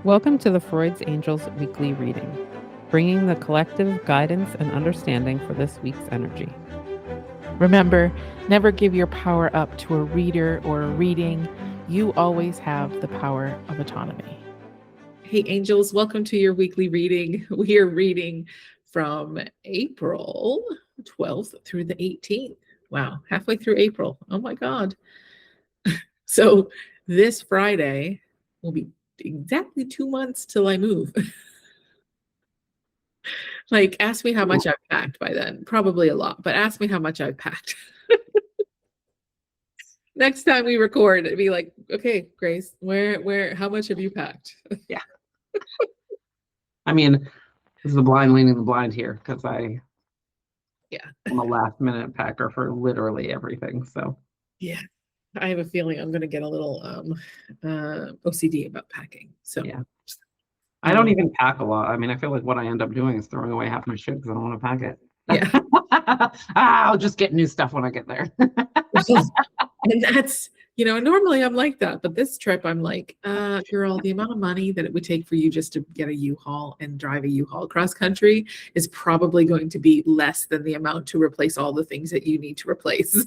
Welcome to the Freud's Angels weekly reading, bringing the collective guidance and understanding for this week's energy. Remember, never give your power up to a reader or a reading. You always have the power of autonomy. Hey, angels, welcome to your weekly reading. We are reading from April 12th through the 18th. Wow, halfway through April. Oh my God. So this Friday will be exactly 2 months till I move. Like, ask me how much I've packed by then. Probably a lot, but ask me how much I've packed. Next time we record, it'd be like, okay, Grace, how much have you packed? Yeah. I mean, this is the blind leading the blind here because I'm a last minute packer for literally everything. So yeah, I have a feeling I'm going to get a little OCD about packing. So yeah, I don't even pack a lot. I mean, I feel like what I end up doing is throwing away half my shit because I don't want to pack it. Yeah. I'll just get new stuff when I get there. And that's, normally I'm like that, but this trip I'm like, girl, the amount of money that it would take for you just to get a U-Haul and drive a U-Haul cross country is probably going to be less than the amount to replace all the things that you need to replace.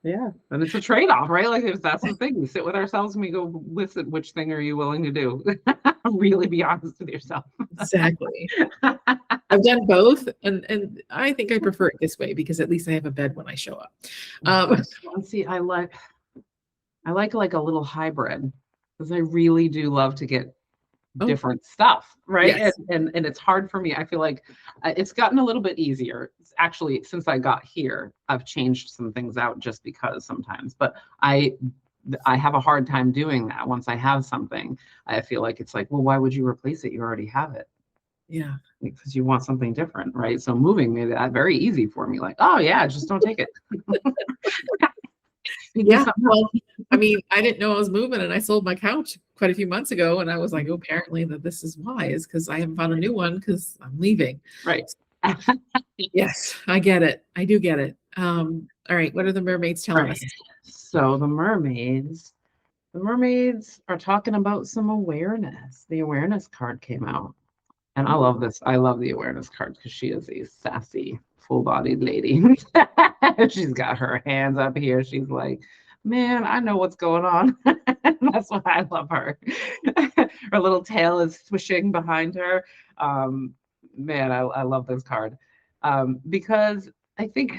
Yeah. And it's a trade-off, right? Like, if that's the thing, we sit with ourselves and we go, listen, which thing are you willing to do? Really be honest with yourself. Exactly. I've done both, and I think I prefer it this way because at least I have a bed when I show up. See, I like a little hybrid because I really do love to get different stuff, right? Yes. And it's hard for me. I feel like it's gotten a little bit easier. It's actually, since I got here, I've changed some things out just because sometimes, but I have a hard time doing that. Once I have something, I feel like it's like, well, why would you replace it? You already have it. Yeah. Because you want something different, right? So moving made that very easy for me. Like, oh yeah, just don't take it. Yeah. Well, I mean, I didn't know I was moving, and I sold my couch quite a few months ago, and I was like, oh, apparently that this is why, is because I haven't found a new one because I'm leaving. Right. Yes, I get it. I do get it. All right. What are the mermaids telling us? So the mermaids are talking about some awareness. The awareness card came out. And I love this. I love the awareness card because she is a sassy, full-bodied lady. She's got her hands up here. She's like, man, I know what's going on. That's why I love her. Her little tail is swishing behind her. Man, I love this card because I think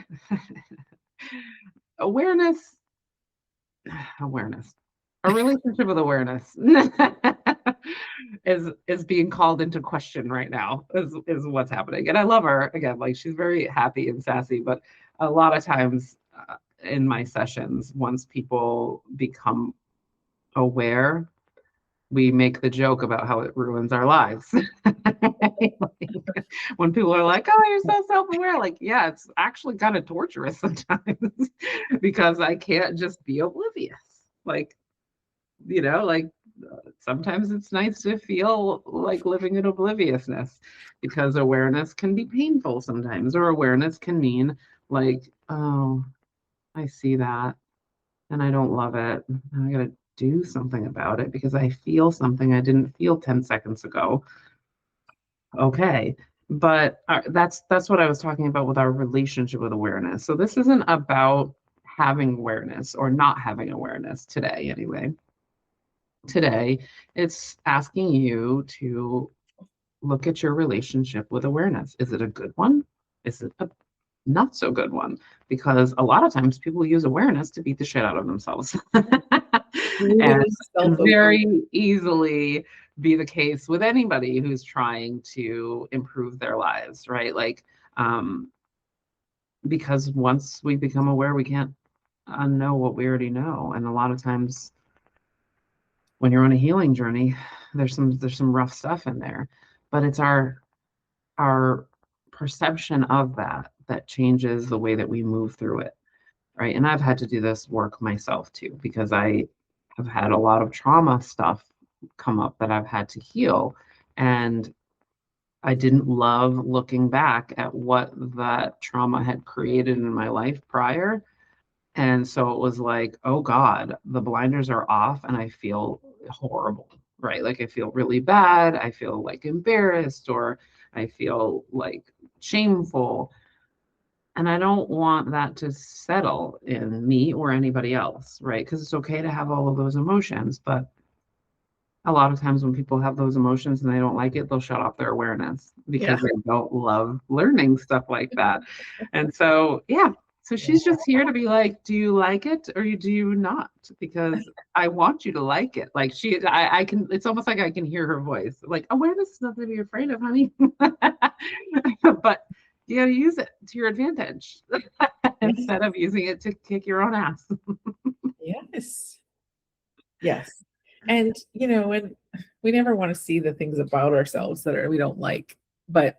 awareness, a relationship with awareness is being called into question right now, is what's happening. And I love her again. Like, she's very happy and sassy, but a lot of times in my sessions, once people become aware, we make the joke about how it ruins our lives. When people are like, oh, you're so self-aware, like, yeah, it's actually kind of torturous sometimes because I can't just be oblivious. Like, sometimes it's nice to feel like living in obliviousness, because awareness can be painful sometimes, or awareness can mean like, oh, I see that and I don't love it. I gotta do something about it because I feel something I didn't feel 10 seconds ago. Okay. But that's what I was talking about with our relationship with awareness. So this isn't about having awareness or not having awareness today, anyway. Today, it's asking you to look at your relationship with awareness. Is it a good one? Is it a not so good one? Because a lot of times people use awareness to beat the shit out of themselves. And very easily be the case with anybody who's trying to improve their lives, right? Like, because once we become aware, we can't unknow what we already know. And a lot of times when you're on a healing journey, there's some rough stuff in there, but it's our perception of that changes the way that we move through it, right? And I've had to do this work myself too, because I have had a lot of trauma stuff come up that I've had to heal, and I didn't love looking back at what that trauma had created in my life prior. And so it was like, oh God, the blinders are off and I feel horrible. right? Like I feel really bad, I feel like embarrassed, or I feel like shameful. And I don't want that to settle in me or anybody else, right? Because it's okay to have all of those emotions, but a lot of times when people have those emotions and they don't like it, they'll shut off their awareness Yeah. because they don't love learning stuff like that. And so, yeah. So she's just here to be like, do you like it or do you not? Because I want you to like it. Like I can, it's almost like I can hear her voice. Like awareness is nothing to be afraid of, honey. But you got to use it to your advantage instead of using it to kick your own ass. Yes. Yes. And and we never want to see the things about ourselves that we don't like, but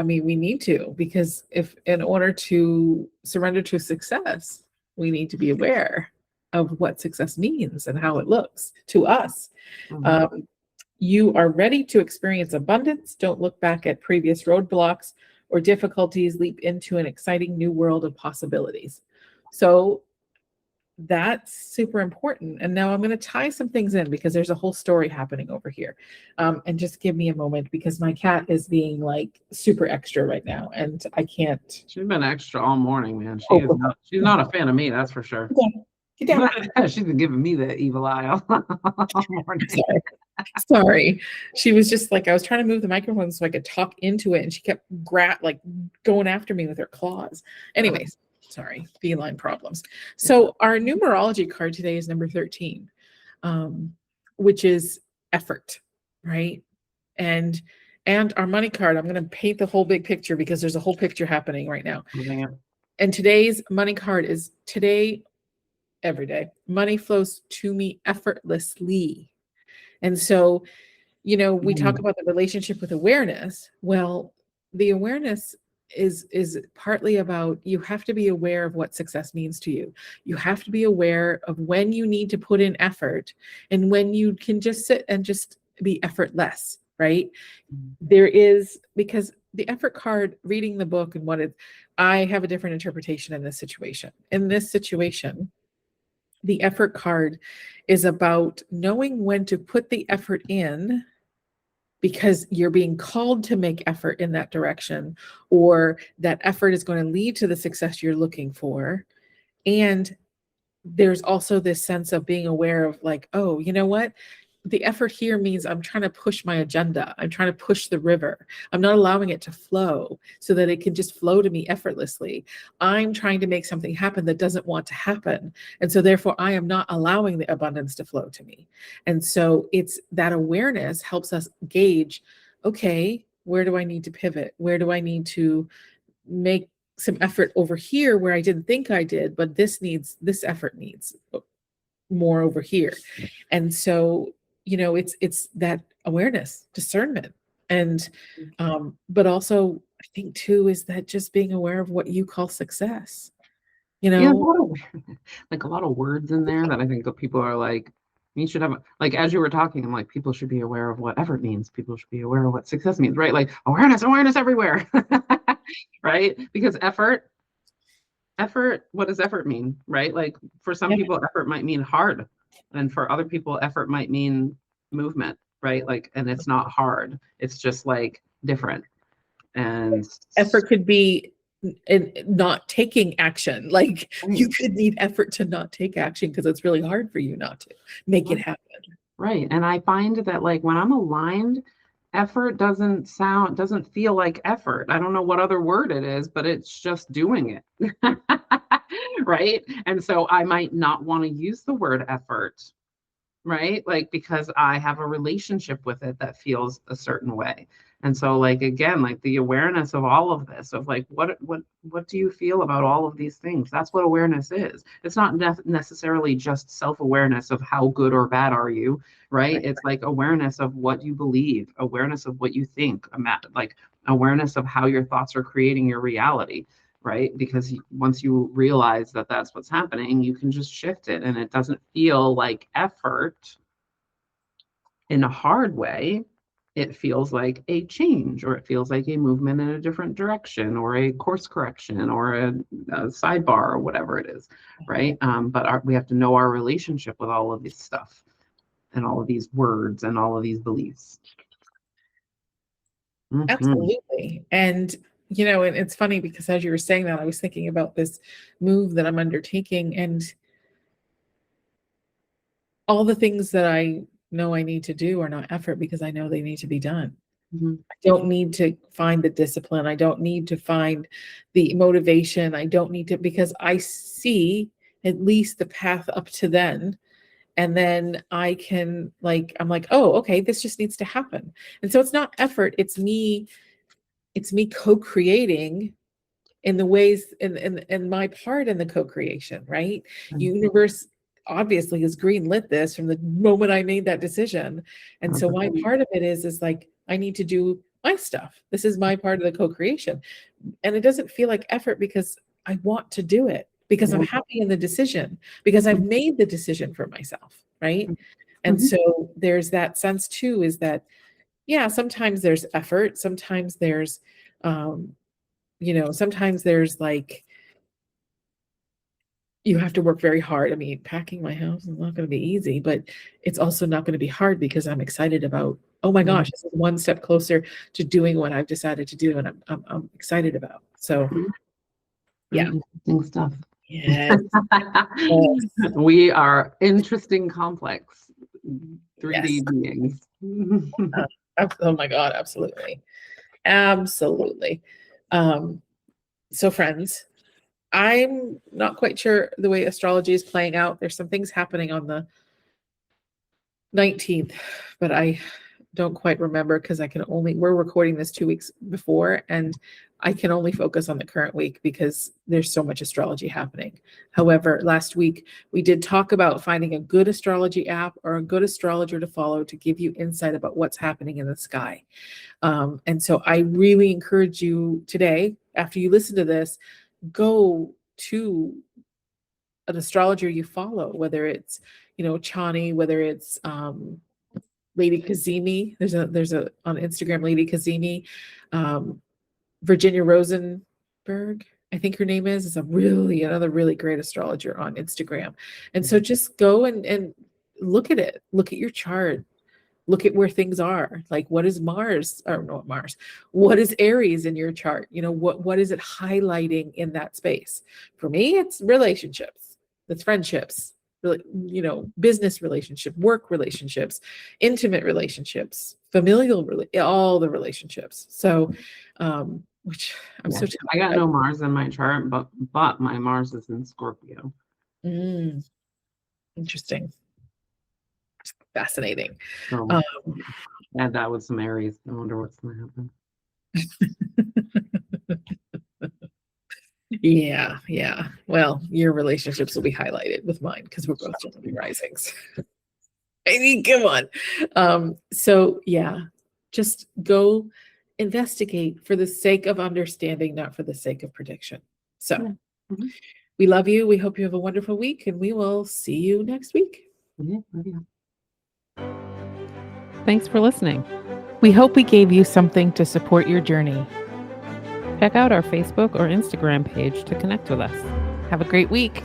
we need to, because if in order to surrender to success, we need to be aware of what success means and how it looks to us. You are ready to experience abundance. Don't look back at previous roadblocks or difficulties. Leap into an exciting new world of possibilities. So that's super important. And now I'm going to tie some things in because there's a whole story happening over here. And just give me a moment because my cat is being like super extra right now and I can't. She's been extra all morning, man. Oh, She's not a fan of me, that's for sure. Get down. She's been giving me the evil eye all morning. Sorry. She was just like, I was trying to move the microphone so I could talk into it and she kept going after me with her claws. Anyways. Sorry, feline problems. So our numerology card today is number 13, which is effort, right? And our money card, I'm going to paint the whole big picture because there's a whole picture happening right now. And today's money card is today, every day, money flows to me effortlessly. And so, we talk about the relationship with awareness. Well, the awareness is partly about, you have to be aware of what success means to you. You have to be aware of when you need to put in effort and when you can just sit and just be effortless, right? There is, because the effort card, reading the book and I have a different interpretation in this situation. In this situation, the effort card is about knowing when to put the effort in because you're being called to make effort in that direction, or that effort is going to lead to the success you're looking for. And there's also this sense of being aware of like, oh, you know what? The effort here means I'm trying to push my agenda. I'm trying to push the river. I'm not allowing it to flow so that it can just flow to me effortlessly. I'm trying to make something happen that doesn't want to happen. And so therefore I am not allowing the abundance to flow to me. And so it's that awareness helps us gauge, okay, where do I need to pivot? Where do I need to make some effort over here where I didn't think I did, but this effort needs more over here. And so it's that awareness, discernment. And but also I think too is that just being aware of what you call success. Yeah, a lot of words in there that I think that people are like, you should have, like, as you were talking, I'm like, people should be aware of what effort means. People should be aware of what success means, right? Like awareness everywhere. Right? Because effort, what does effort mean? Right? Like for some people, effort might mean hard. And for other people, effort might mean movement, right? Like, and it's not hard. It's just like different. And effort could be in not taking action. Like you could need effort to not take action because it's really hard for you not to make it happen. Right. And I find that like when I'm aligned, effort doesn't feel like effort. I don't know what other word it is, but it's just doing it. Right. And so I might not want to use the word effort, right? Like, because I have a relationship with it that feels a certain way. And so like, again, like the awareness of all of this, of like, what do you feel about all of these things? That's what awareness is. It's not necessarily just self-awareness of how good or bad are you, right? It's like awareness of what you believe, awareness of what you think, like awareness of how your thoughts are creating your reality, right? Because once you realize that that's what's happening, you can just shift it and it doesn't feel like effort in a hard way. It feels like a change, or it feels like a movement in a different direction, or a course correction, or a sidebar, or whatever it is, right? But we have to know our relationship with all of this stuff. and all of these words and all of these beliefs. Mhm. Absolutely. And, and it's funny because as you were saying that, I was thinking about this move that I'm undertaking and all the things that I know I need to do are not effort because I know they need to be done. Mhm. I don't need to find the discipline. I don't need to find the motivation. I don't need to, because I see at least the path up to then. And then I can I'm like, oh, okay, this just needs to happen. And so it's not effort. It's me co-creating in the ways in my part in the co-creation, right? Mhm. Universe obviously has green lit this from the moment I made that decision. And so my part of it is like, I need to do my stuff. This is my part of the co-creation. And it doesn't feel like effort because I want to do it, because I'm happy in the decision, because I've made the decision for myself, right? And so there's that sense too, is that, yeah, sometimes there's effort, sometimes there's sometimes there's you have to work very hard. I mean, packing my house is not going to be easy, but it's also not going to be hard because I'm excited about, oh my gosh, this is one step closer to doing what I've decided to do, and I'm excited about. So, yeah, Interesting stuff. yes, We are interesting, complex 3D yes. beings. Oh my God, absolutely, absolutely. So, friends, I'm not quite sure the way astrology is playing out. There's some things happening on the 19th, but I don't quite remember because we're recording this 2 weeks before, and I can only focus on the current week because there's so much astrology happening. However, last week we did talk about finding a good astrology app or a good astrologer to follow to give you insight about what's happening in the sky. And so I really encourage you today, after you listen to this, go to an astrologer you follow, whether it's, Chani, whether it's Lady Kazemi. There's a on Instagram, Lady Kazemi, Virginia Rosenberg, I think her name is another really great astrologer on Instagram. And so just go and look at it, look at your chart, look at where things are. Like, what is Mars, or not Mars, what is Aries in your chart? What is it highlighting in that space? For me, it's relationships, it's friendships, business relationship, work relationships, intimate relationships, familial, all the relationships. So, which I'm so I got no Mars in my chart, but my Mars is in Scorpio. Interesting. Fascinating. So add that with some Aries. I wonder what's going to happen. Yeah. Well, your relationships will be highlighted with mine because we're both Gemini risings. I mean, come on. So yeah, just go investigate for the sake of understanding, not for the sake of prediction. So we love you. We hope you have a wonderful week, and we will see you next week. Thanks for listening. We hope we gave you something to support your journey. Check out our Facebook or Instagram page to connect with us. Have a great week.